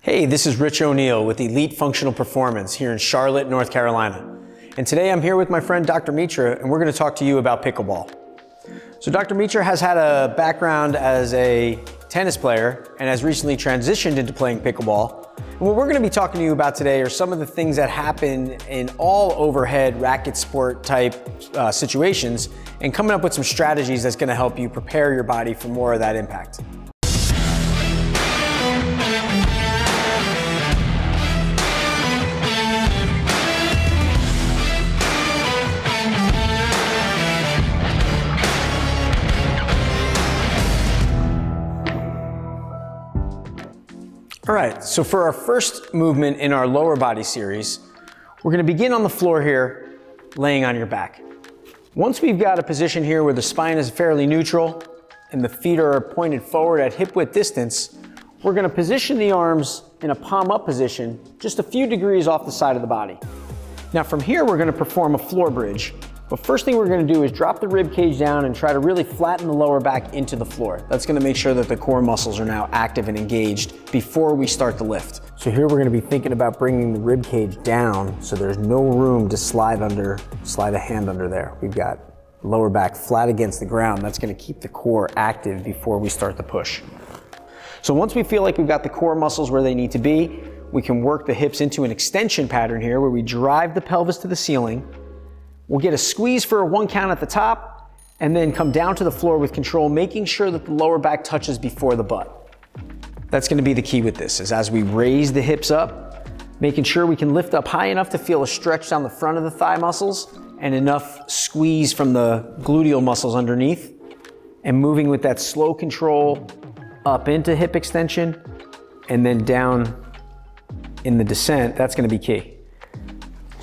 Hey, this is Rich O'Neill with Elite Functional Performance here in Charlotte, North Carolina. And today I'm here with my friend Dr. Mitra, and we're going to talk to you about pickleball. So Dr. Mitra has had a background as a tennis player and has recently transitioned into playing pickleball. And what we're going to be talking to you about today are some of the things that happen in all overhead racket sport type situations, and coming up with some strategies that's going to help you prepare your body for more of that impact. All right, so for our first movement in our lower body series, we're gonna begin on the floor here, laying on your back. Once we've got a position here where the spine is fairly neutral and the feet are pointed forward at hip width distance, we're gonna position the arms in a palm up position, just a few degrees off the side of the body. Now from here, we're gonna perform a floor bridge. But first thing we're gonna do is drop the rib cage down and try to really flatten the lower back into the floor. That's gonna make sure that the core muscles are now active and engaged before we start the lift. So here we're gonna be thinking about bringing the rib cage down so there's no room to slide a hand under there. We've got lower back flat against the ground. That's gonna keep the core active before we start the push. So once we feel like we've got the core muscles where they need to be, we can work the hips into an extension pattern here where we drive the pelvis to the ceiling. We'll get a squeeze for a 1 count at the top and then come down to the floor with control, making sure that the lower back touches before the butt. That's gonna be the key with this, is as we raise the hips up, making sure we can lift up high enough to feel a stretch down the front of the thigh muscles and enough squeeze from the gluteal muscles underneath, and moving with that slow control up into hip extension and then down in the descent. That's gonna be key.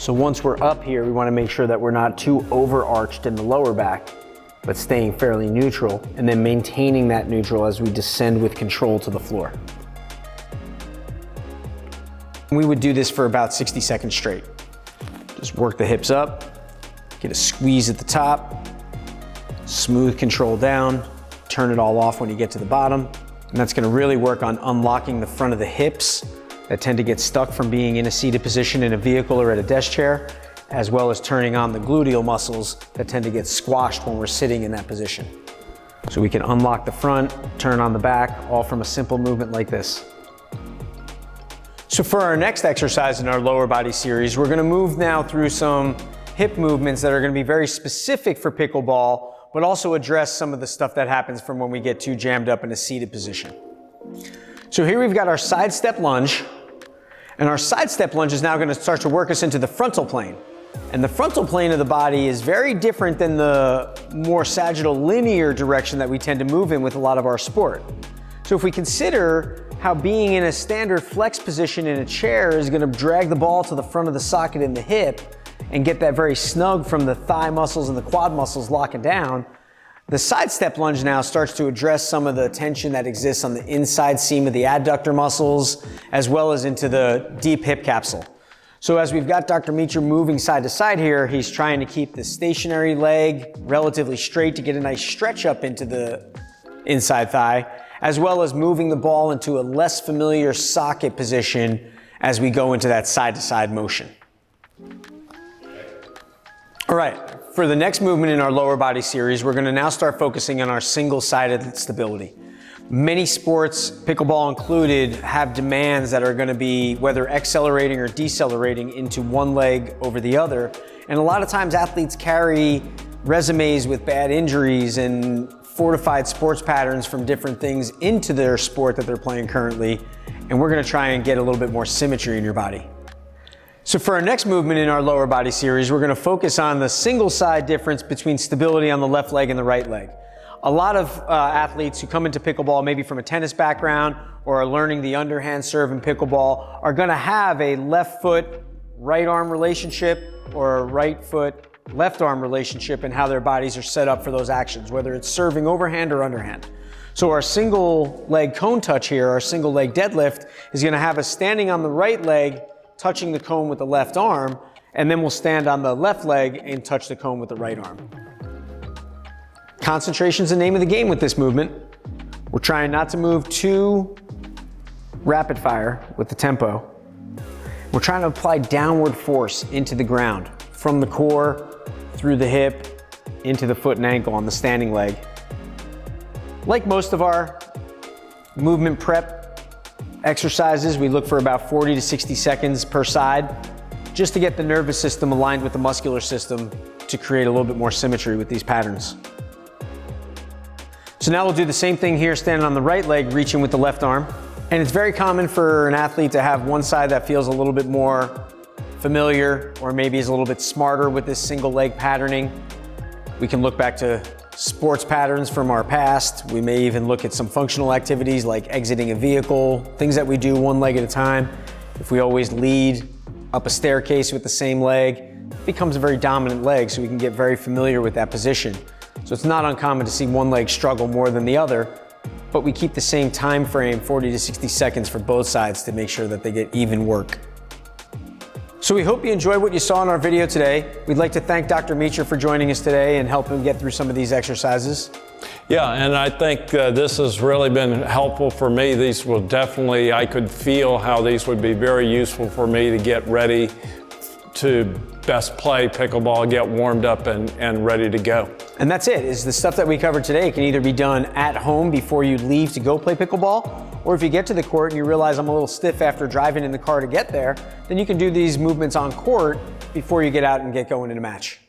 So once we're up here, we want to make sure that we're not too overarched in the lower back, but staying fairly neutral, and then maintaining that neutral as we descend with control to the floor. We would do this for about 60 seconds straight. Just work the hips up, get a squeeze at the top, smooth control down, turn it all off when you get to the bottom. And that's going to really work on unlocking the front of the hips that tend to get stuck from being in a seated position in a vehicle or at a desk chair, as well as turning on the gluteal muscles that tend to get squashed when we're sitting in that position. So we can unlock the front, turn on the back, all from a simple movement like this. So for our next exercise in our lower body series, we're gonna move now through some hip movements that are gonna be very specific for pickleball, but also address some of the stuff that happens from when we get too jammed up in a seated position. So here we've got our side step lunge. And our side step lunge is now going to start to work us into the frontal plane. And the frontal plane of the body is very different than the more sagittal linear direction that we tend to move in with a lot of our sport. So if we consider how being in a standard flex position in a chair is going to drag the ball to the front of the socket in the hip and get that very snug from the thigh muscles and the quad muscles locking down, the side step lunge now starts to address some of the tension that exists on the inside seam of the adductor muscles, as well as into the deep hip capsule. So as we've got Dr. Mitra moving side to side here, he's trying to keep the stationary leg relatively straight to get a nice stretch up into the inside thigh, as well as moving the ball into a less familiar socket position as we go into that side to side motion. All right. For the next movement in our lower body series, we're going to now start focusing on our single-sided stability. Many sports, pickleball included, have demands that are going to be whether accelerating or decelerating into one leg over the other. And a lot of times athletes carry resumes with bad injuries and fortified sports patterns from different things into their sport that they're playing currently. And we're going to try and get a little bit more symmetry in your body. So for our next movement in our lower body series, we're going to focus on the single side difference between stability on the left leg and the right leg. A lot of athletes who come into pickleball, maybe from a tennis background or are learning the underhand serve in pickleball, are going to have a left foot, right arm relationship or a right foot, left arm relationship in how their bodies are set up for those actions, whether it's serving overhand or underhand. So our single leg cone touch here, our single leg deadlift, is going to have us standing on the right leg, touching the cone with the left arm, and then we'll stand on the left leg and touch the cone with the right arm. Concentration is the name of the game with this movement. We're trying not to move too rapid fire with the tempo. We're trying to apply downward force into the ground, from the core, through the hip, into the foot and ankle on the standing leg. Like most of our movement prep exercises, we look for about 40 to 60 seconds per side, just to get the nervous system aligned with the muscular system to create a little bit more symmetry with these patterns. So now we'll do the same thing here, standing on the right leg, reaching with the left arm. And it's very common for an athlete to have one side that feels a little bit more familiar, or maybe is a little bit smarter with this single leg patterning. We can look back to sports patterns from our past. We may even look at some functional activities like exiting a vehicle, things that we do one leg at a time. If we always lead up a staircase with the same leg, it becomes a very dominant leg, so we can get very familiar with that position. So it's not uncommon to see one leg struggle more than the other, but we keep the same time frame, 40 to 60 seconds for both sides, to make sure that they get even work. So we hope you enjoyed what you saw in our video today. We'd like to thank Dr. Meacher for joining us today and helping get through some of these exercises. Yeah, and I think this has really been helpful for me. These will definitely, I could feel how these would be very useful for me to get ready to best play pickleball, get warmed up and ready to go. And that's it, is the stuff that we covered today can either be done at home before you leave to go play pickleball, or if you get to the court and you realize I'm a little stiff after driving in the car to get there, then you can do these movements on court before you get out and get going in a match.